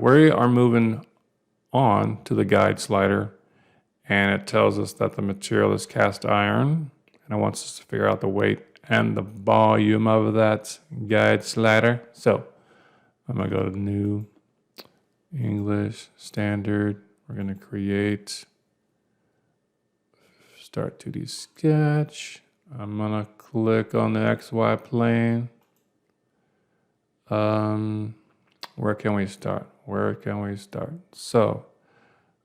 we are moving on to the guide slider, and it tells us that the material is cast iron, and it wants us to figure out the weight and the volume of that guide slider. So I'm gonna go to New, English, Standard. We're gonna create, start 2D sketch. I'm gonna click on the XY plane. Where can we start? Where can we start? So,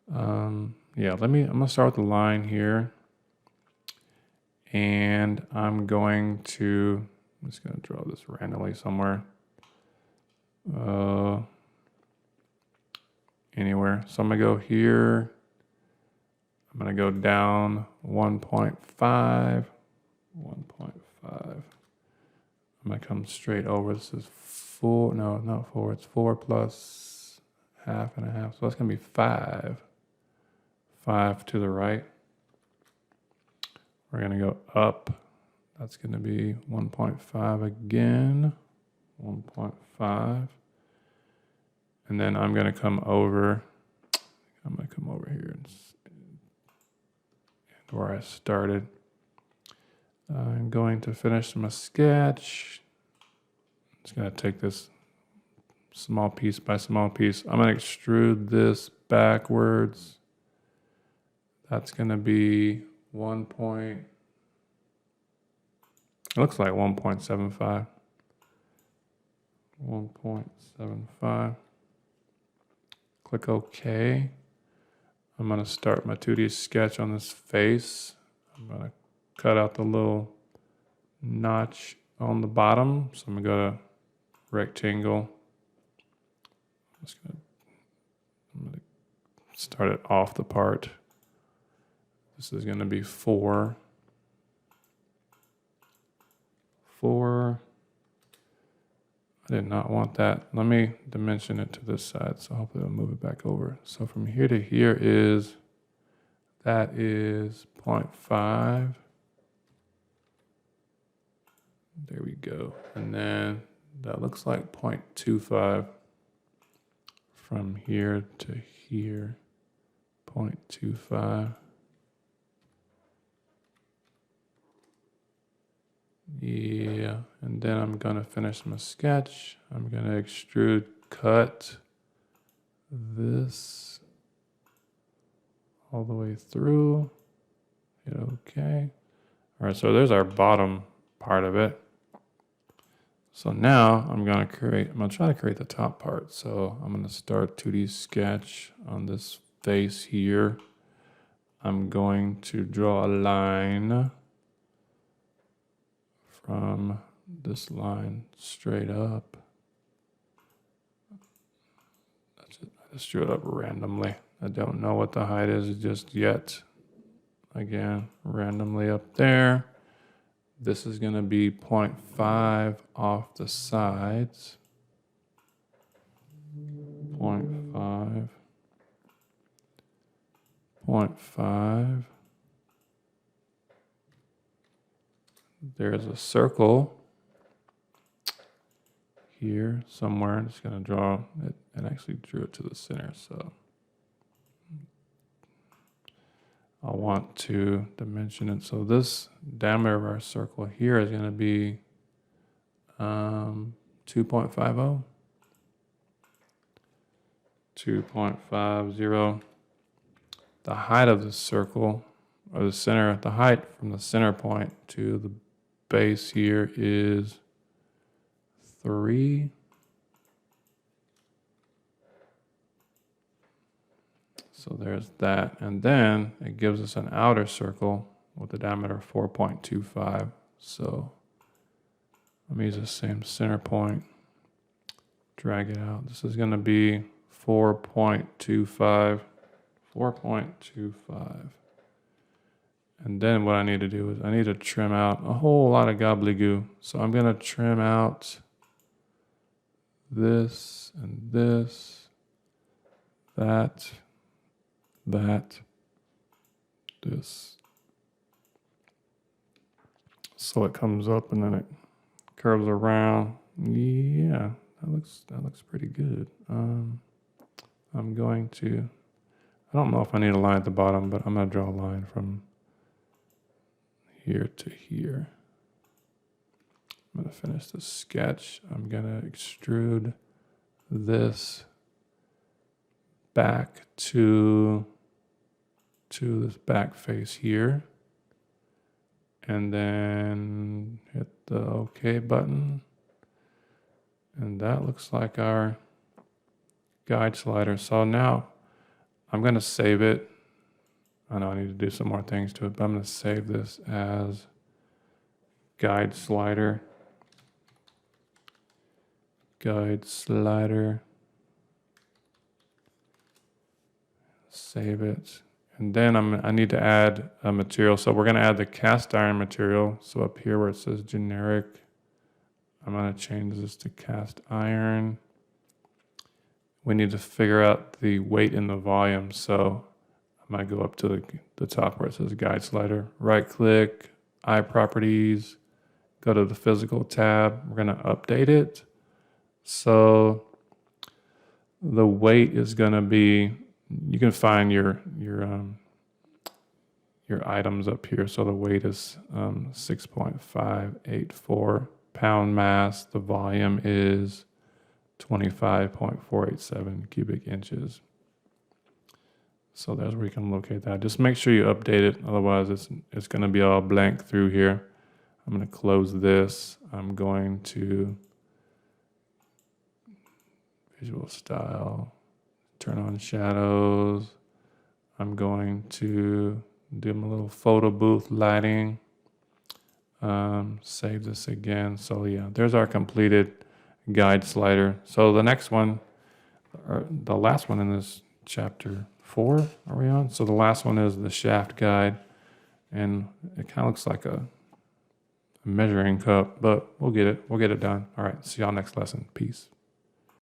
yeah, I'm gonna start with the line here. And I'm just gonna draw this randomly somewhere. Anywhere. So I'm gonna go here. I'm gonna go down 1.5. 1.5. I'm gonna come straight over. This is 4. No, not 4. It's 4 plus half and a half. So that's gonna be 5. 5 to the right. We're gonna go up. That's gonna be 1.5 again. 1.5. And then I'm gonna come over. I'm gonna come over here and where I started. I'm going to finish my sketch. I'm just going to take this small piece by small piece. I'm going to extrude this backwards. That's going to be it looks like 1.75. 1.75. Click OK. I'm going to start my 2D sketch on this face. I'm going to cut out the little notch on the bottom. So I'm going to go to rectangle. I'm going to start it off the part. This is going to be 4. 4. I did not want that. Let me dimension it to this side, so hopefully I'll move it back over. So from here to here that is 0.5. There we go. And then that looks like 0.25 from here to here. 0.25. Yeah, and then I'm gonna finish my sketch. I'm gonna extrude cut this all the way through. Hit OK. All right, so there's our bottom part of it. So now I'm gonna try to create the top part. So I'm gonna start 2D sketch on this face here. I'm going to draw a line from this line straight up. That's it. I just drew it up randomly. I don't know what the height is just yet. Again, randomly up there. This is going to be 0.5 off the sides. 0.5. 0.5. There's a circle here somewhere. I'm just going to draw it and actually drew it to the center. So I want to dimension it. So this diameter of our circle here is going to be 2.50. 2.50. The height of the circle, or the center, the height from the center point to the base here is 3. So there's that. And then it gives us an outer circle with a diameter of 4.25. So let me use the same center point, drag it out. This is going to be 4.25. 4.25. And then what I need to do is I need to trim out a whole lot of gobbledygook. So I'm going to trim out this and this, that, this. So it comes up and then it curves around. Yeah, that looks pretty good. I'm going to, I don't know if I need a line at the bottom, but I'm going to draw a line from here to here. I'm going to finish the sketch. I'm going to extrude this back to this back face here. And then hit the OK button. And that looks like our guide slider. So now I'm going to save it. I know I need to do some more things to it, but I'm going to save this as guide slider. Guide slider. Save it. And then I need to add a material. So we're going to add the cast iron material. So up here where it says generic, I'm going to change this to cast iron. We need to figure out the weight and the volume. So I'm going to go up to the top where it says guide slider, right click, eye properties, go to the physical tab. We're going to update it. So the weight is going to be, you can find your items up here. So the weight is 6.584 pound mass. The volume is 25.487 cubic inches. So there's where you can locate that. Just make sure you update it. Otherwise it's going to be all blank through here. I'm going to close this. I'm going to visual style, turn on shadows. I'm going to do my little photo booth lighting. Save this again. So yeah, there's our completed guide slider. So the next one, or the last one in this chapter 4, are we on? So the last one is the shaft guide. And it kind of looks like a measuring cup, but we'll get it. We'll get it done. All right, see y'all next lesson. Peace.